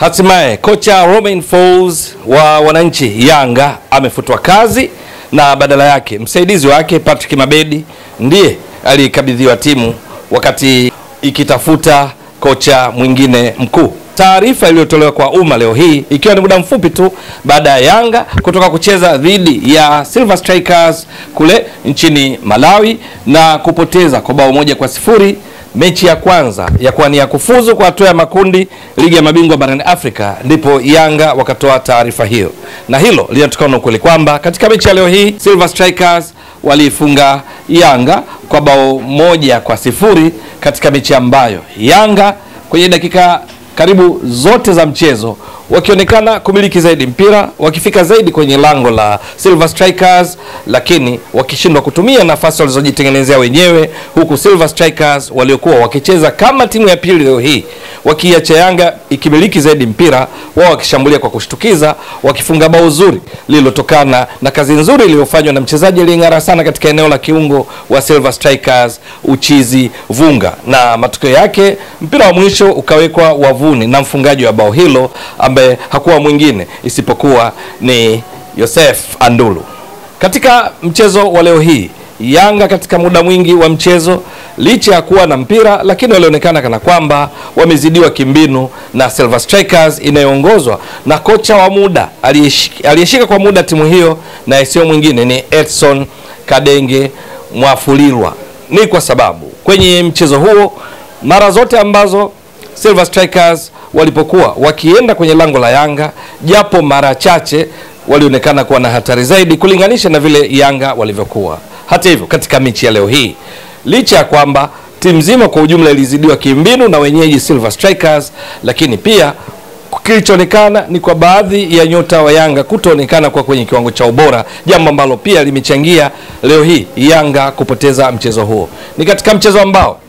Hatimaye kocha Romain Folz wa wananchi Yanga amefutwa kazi na badala yake msaidizi wake Patrick Mabedi ndiye alikabidhiwa timu wakati ikitafuta kocha mwingine mkuu. Taarifa iliyotolewa kwa umma leo hii ikiwa ni muda mfupi tu baada ya Yanga kutoka kucheza dhidi ya Silver Strikers kule nchini Malawi na kupoteza kwa bao 1-0 mechi ya kwanza ya kuania kufuzu kwa hatua ya makundi ligi ya mabingwa barani Afrika, ndipo Yanga wakatoa taarifa hiyo. Na hilo linatokana na ukweli kwamba katika mechi ya leo hii Silver Strikers walifunga Yanga kwa bao 1-0 katika mechi ambayo Yanga kwenye dakika karibu zote za mchezo wakionekana kumiliki zaidi mpira, wakifika zaidi kwenye lango la Silver Strikers, lakini wakishindwa kutumia nafasi walizojitengenezea wenyewe, huku Silver Strikers waliokuwa wakicheza kama timu ya pili leo hii wakiacha Yanga ikimiliki zaidi mpira, wao wakishambulia kwa kushtukiza, wakifunga bao zuri lililotokana na kazi nzuri iliyofanywa na mchezaji aliyeng'ara sana katika eneo la kiungo wa Silver Strikers, Uchizi Vunga, na matokeo yake mpira wa mwisho ukawekwa wavuni na mfungaji wa bao hilo ambaye hakuwa mwingine isipokuwa ni Joseph Andulu. Katika mchezo wa leo hii Yanga katika muda mwingi wa mchezo licha ya kuwa na mpira, lakini walionekana kana kwamba wamezidiwa kimbinu na Silver Strikers inayoongozwa na kocha wa muda aliyeshika kwa muda timu hiyo, na sio mwingine ni Edson Kadenge Mwafulirwa. Ni kwa sababu kwenye mchezo huo mara zote ambazo Silver Strikers walipokuwa wakienda kwenye lango la Yanga, japo mara chache walionekana kuwa na hatari zaidi kulinganisha na vile Yanga walivyokuwa. Hata hivyo katika mechi ya leo hii licha ya kwamba timu nzima kwa ujumla ilizidiwa kimbinu na wenyeji Silver Strikers, lakini pia kilichoonekana ni kwa baadhi ya nyota wa Yanga kutoonekana kwa kwenye kiwango cha ubora, jambo ambalo pia limechangia leo hii Yanga kupoteza mchezo huo. Ni katika mchezo ambao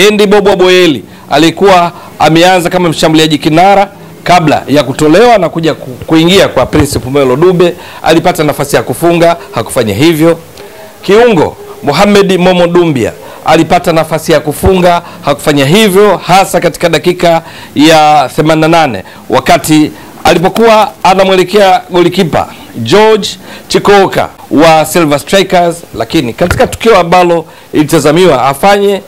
Andy Bobo Boeli alikuwa ameanza kama mshambuliaji kinara kabla ya kutolewa na kuja kuingia kwa Prince Pumelo Dube. Alipata nafasi ya kufunga, hakufanya hivyo. Kiungo Mohamed Momo Dumbia alipata nafasi ya kufunga, hakufanya hivyo, hasa katika dakika ya 88 wakati alipokuwa anamwelekea golikipa George Chikoka wa Silver Strikers, lakini katika tukio ambalo ilitazamiwa afanye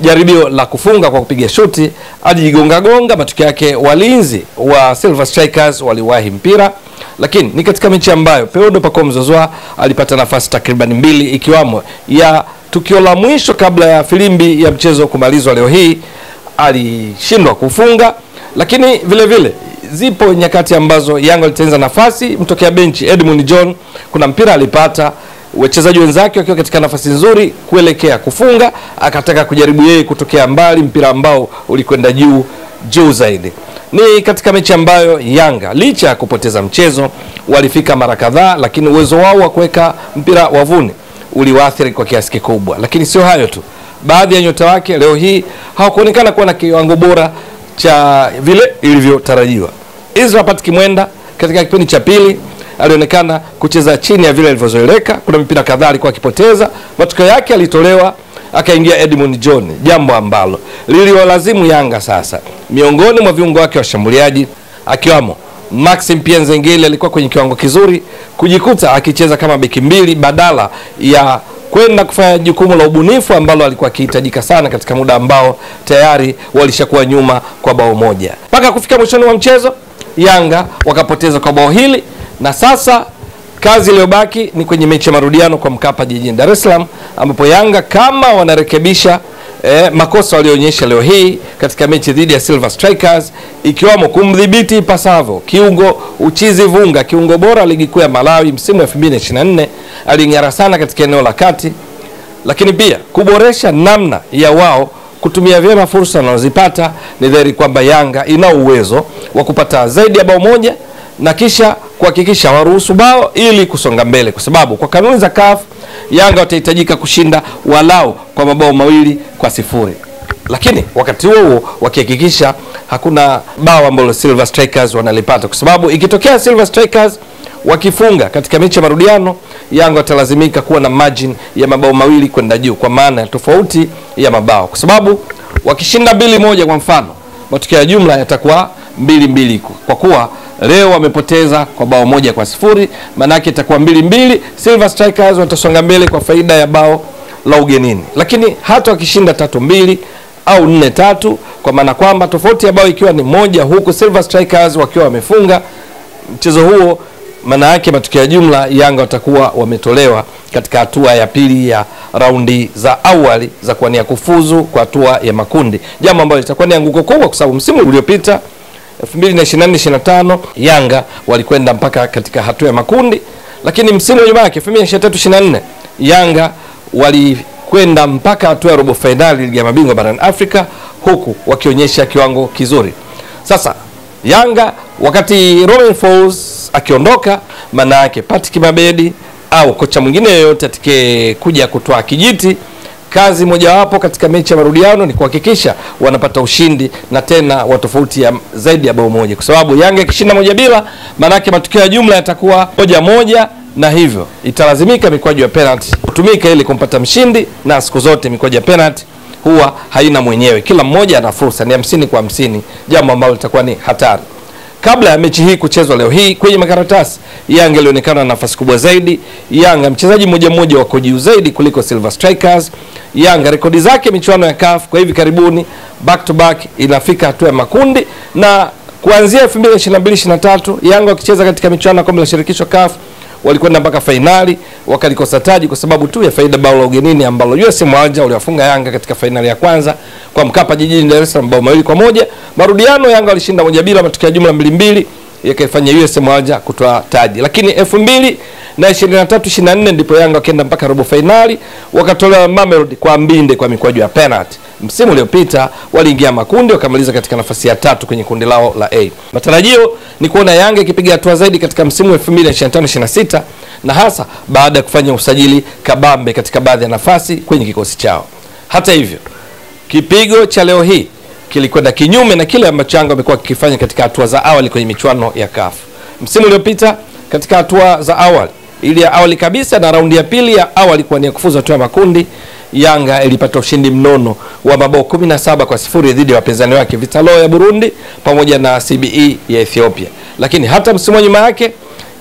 jaribio la kufunga kwa kupiga shuti alijigonga. Matokeo yake walinzi wa Silver Strikers waliwahi mpira, lakini ni katika mechi ambayo Peodo Pacome Zouzoua alipata nafasi takriban 2 ikiwamo ya tukio la mwisho kabla ya filimbi ya mchezo kumalizwa leo hii alishindwa kufunga. Lakini vile vile zipo nyakati ambazo Yanga alitenza nafasi mtokea benchi Edmund John, kuna mpira alipata wachezaji wenzake wakiwa katika nafasi nzuri kuelekea kufunga, akataka kujaribu yeye kutokea mbali, mpira ambao ulikwenda juu zaidi. Ni katika mechi ambayo Yanga licha ya kupoteza mchezo walifika mara kadhaa, lakini uwezo wao wa kuweka mpira wavuni uliwaathiri kwa kiasi kikubwa. Lakini sio hayo tu, baadhi ya nyota wake leo hii hawakuonekana kuwa na kiwango bora cha vile ilivyotarajiwa. Israel Patrick Mwenda katika kipindi cha pili alionekana kucheza chini ya vile alivyozoeleka. Kuna mpira kadhaa alikuwa akipoteza, matokeo yake alitolewa akaingia Edmund John, jambo ambalo liliwalazimu Yanga sasa miongoni mwa viungo wake washambuliaji akiwamo Maxim Pienzengeli alikuwa kwenye kiwango kizuri kujikuta akicheza kama beki mbili badala ya kwenda kufanya jukumu la ubunifu ambalo alikuwa akihitajika sana katika muda ambao tayari walishakuwa nyuma kwa bao 1. Mpaka kufika mwishoni wa mchezo Yanga wakapoteza kwa bao hili, na sasa kazi iliyobaki ni kwenye mechi ya marudiano kwa Mkapa jijini Dar es Salaam, ambapo Yanga kama wanarekebisha makosa walionyesha leo hii katika mechi dhidi ya Silver Strikers, ikiwamo kumdhibiti pasavyo kiungo Uchizi Vunga, kiungo bora ligi kuu ya Malawi msimu 2024, aling'ara sana katika eneo la kati, lakini pia kuboresha namna ya wao kutumia vyema fursa wanazozipata. Ni dhahiri kwamba Yanga ina uwezo wa kupata zaidi ya bao 1 na kisha kuhakikisha waruhusu bao ili kusonga mbele, kwa sababu kwa kanuni za CAF Yanga watahitajika kushinda walau kwa mabao 2-0, lakini wakati huo wakihakikisha hakuna bao ambalo Silver Strikers wanalipata, kwa sababu ikitokea Silver Strikers wakifunga katika mechi ya marudiano Yanga watalazimika kuwa na margin ya mabao 2 kwenda juu, kwa maana ya tofauti ya mabao, kwa sababu wakishinda 2-1 kwa mfano matokeo ya jumla yatakuwa 2-2, kwa kuwa leo wamepoteza kwa bao 1-0, maana yake itakuwa 2-2. Silver Strikers watasonga mbele kwa faida ya bao la ugenini. Lakini hata wakishinda 3-2 au 4-3, kwa maana kwamba tofauti ya bao ikiwa ni 1 huku Silver Strikers wakiwa wamefunga mchezo huo, maana yake matokeo ya jumla Yanga watakuwa wametolewa katika hatua ya pili ya raundi za awali za kuania kufuzu kwa hatua ya makundi, jambo ambalo litakuwa ni anguko kubwa, kwa sababu msimu uliopita 2024-2025 Yanga walikwenda mpaka katika hatua ya makundi, lakini msimu nyuma yake 2023-2024 Yanga walikwenda mpaka hatua ya robo finali ligi ya mabingwa barani Afrika, huku wakionyesha kiwango kizuri. Sasa Yanga wakati Romain Folz akiondoka, maana yake Patrick Mabedi au kocha mwingine yoyote atakaye kuja kutoa kijiti, kazi mojawapo katika mechi ya marudiano ni kuhakikisha wanapata ushindi na tena wa tofauti ya zaidi ya bao 1, kwa sababu Yanga ikishinda 1-0 maana yake matokeo ya jumla yatakuwa 1-1, na hivyo italazimika mikwaju ya penalty kutumika ili kumpata mshindi, na siku zote mikwaju ya penalty huwa haina mwenyewe, kila mmoja ana fursa, ni 50-50, jambo ambalo litakuwa ni hatari. Kabla ya mechi hii kuchezwa leo hii, kwenye makaratasi Yanga ilionekana na nafasi kubwa zaidi. Yanga mchezaji mmoja wako juu zaidi kuliko Silver Strikers. Yanga rekodi zake michuano ya CAF kwa hivi karibuni back to back inafika hatua ya makundi, na kuanzia 2022-2023 Yanga wakicheza katika michuano ya kombe la shirikisho CAF walikwenda mpaka fainali, wakalikosa taji kwa sababu tu ya faida bao la ugenini ambalo USM Alger waliwafunga Yanga katika fainali ya kwanza kwa Mkapa jijini Dar es Salaam bao 2-1. Marudiano Yanga walishinda 1-0, matokeo ya jumla 2-2 yakaifanya USM Alger kutoa taji. Lakini 2023-2024 ndipo Yanga wakaenda mpaka robo finali, wakatolewa Mamelodi kwa mbinde kwa mikwaju ya penalty. Msimu uliopita waliingia makundi wakamaliza katika nafasi ya 3 kwenye kundi lao la A. Matarajio ni kuona Yanga ikipiga hatua zaidi katika msimu wa 2025-26, na hasa baada ya kufanya usajili kabambe katika baadhi ya nafasi kwenye kikosi chao. Hata hivyo, kipigo cha leo hii kilikwenda kinyume na kile ambacho Yanga wamekuwa kikifanya katika hatua za awali kwenye michuano ya CAF. Msimu uliopita katika hatua za awali, ili ya awali kabisa na raundi ya pili ya awali kwa nia kufuzu hatua ya makundi, Yanga ilipata ushindi mnono wa mabao 17-0 dhidi ya wapinzani wake Vitalo ya Burundi pamoja na CBE ya Ethiopia. Lakini hata msimu nyuma yake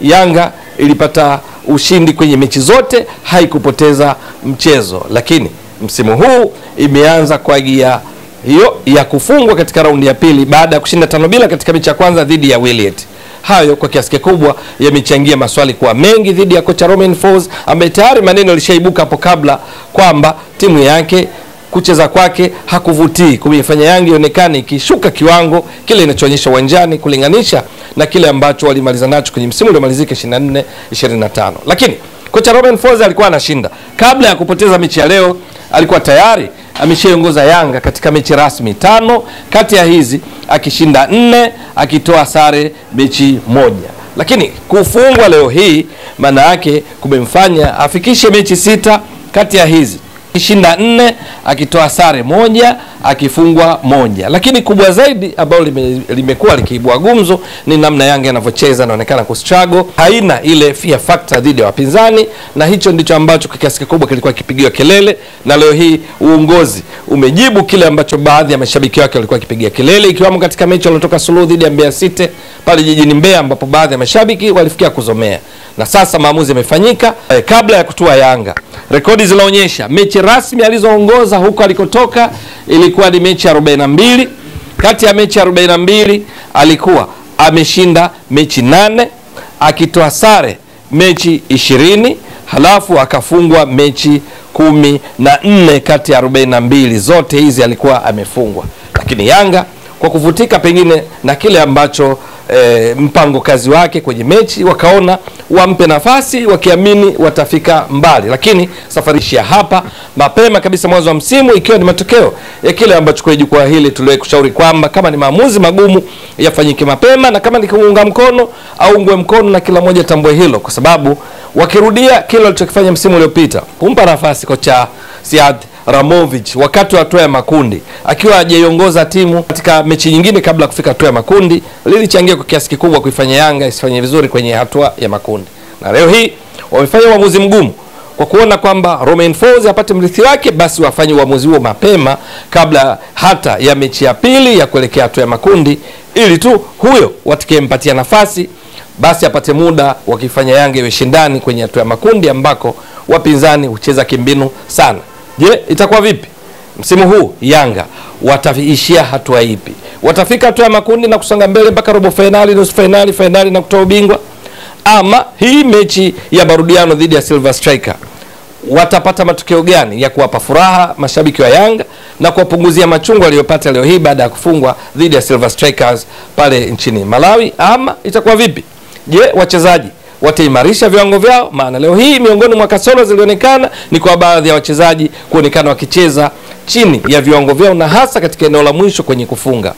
Yanga ilipata ushindi kwenye mechi zote, haikupoteza mchezo. Lakini msimu huu imeanza kwa gia hiyo ya kufungwa katika raundi ya pili baada ya kushinda 5-0 katika mechi ya kwanza dhidi ya Wiliete. Hayo kwa kiasi kikubwa yamechangia maswali kuwa mengi dhidi ya kocha Romain Folz, ambaye tayari maneno yalishaibuka hapo kabla kwamba timu yake kucheza kwake hakuvutii, kumefanya Yanga ionekane ikishuka kiwango kile inachoonyesha uwanjani kulinganisha na kile ambacho walimaliza nacho kwenye msimu uliomalizika 24-25. Lakini kocha Romain Folz alikuwa anashinda. Kabla ya kupoteza mechi ya leo, alikuwa tayari ameshaongoza Yanga katika mechi rasmi 5, kati ya hizi akishinda 4, akitoa sare mechi 1. Lakini kufungwa leo hii maana yake kumemfanya afikishe mechi 6, kati ya hizi akishinda 4, akitoa sare 1, akifungwa 1. Lakini kubwa zaidi ambalo limekuwa likiibua gumzo ni namna Yanga inavyocheza, inaonekana kustruggle, haina ile fear factor dhidi ya wapinzani, na hicho ndicho ambacho kwa kiasi kikubwa kilikuwa kipigiwa kelele, na leo hii uongozi umejibu kile ambacho baadhi ya mashabiki wake walikuwa kipigia kelele, ikiwamo katika mechi waliotoka suluhu dhidi ya Mbeya City pale jijini Mbeya, ambapo baadhi ya mashabiki walifikia kuzomea. Na sasa maamuzi yamefanyika kabla ya kutua Yanga. Rekodi zinaonyesha mechi rasmi alizoongoza huko alikotoka ilikuwa ni mechi 42. Kati ya mechi 42 alikuwa ameshinda mechi 8, akitoa sare mechi 20, halafu akafungwa mechi 14 kati ya 42. Zote hizi alikuwa amefungwa. Lakini Yanga kwa kuvutika pengine na kile ambacho mpango kazi wake kwenye mechi, wakaona wampe nafasi wakiamini watafika mbali. Lakini safari ya hapa mapema kabisa mwanzo wa msimu, ikiwa ni matokeo ya kile ambacho kwa jukwaa hili tuliwahi kushauri kwamba kama ni maamuzi magumu yafanyike mapema, na kama ni kuunga mkono au ungwe mkono, na kila mmoja tambue hilo, kwa sababu wakirudia kile walichokifanya msimu uliopita, kumpa nafasi kocha Sead Ramovic wakati wa hatua ya makundi akiwa hajaiongoza timu katika mechi nyingine kabla kufika hatua ya makundi, lilichangia kwa kiasi kikubwa kuifanya Yanga isifanye vizuri kwenye hatua ya makundi. Na leo hii wamefanya uamuzi mgumu kwa kuona kwamba Romain Folz apate mrithi wake, basi wafanye uamuzi huo mapema kabla hata ya mechi ya pili ya kuelekea hatua ya makundi, ili tu huyo watakayempatia nafasi basi apate muda wakifanya Yanga iwe shindani kwenye hatua ya makundi ambako wapinzani hucheza kimbinu sana. Je, itakuwa vipi msimu huu? Yanga wataishia hatua ipi? Watafika hatua ya makundi na kusonga mbele mpaka robo finali, nusu finali, finali na kutoa ubingwa? Ama hii mechi ya marudiano dhidi ya Silver Striker watapata matokeo gani ya kuwapa furaha mashabiki wa Yanga na kuwapunguzia machungu waliyopata leo hii baada ya kufungwa dhidi ya Silver Strikers pale nchini Malawi? Ama itakuwa vipi? Je, wachezaji wataimarisha viwango vyao? Maana leo hii miongoni mwa kasoro zilionekana ni kwa baadhi ya wachezaji kuonekana wakicheza chini ya viwango vyao, na hasa katika eneo la mwisho kwenye kufunga.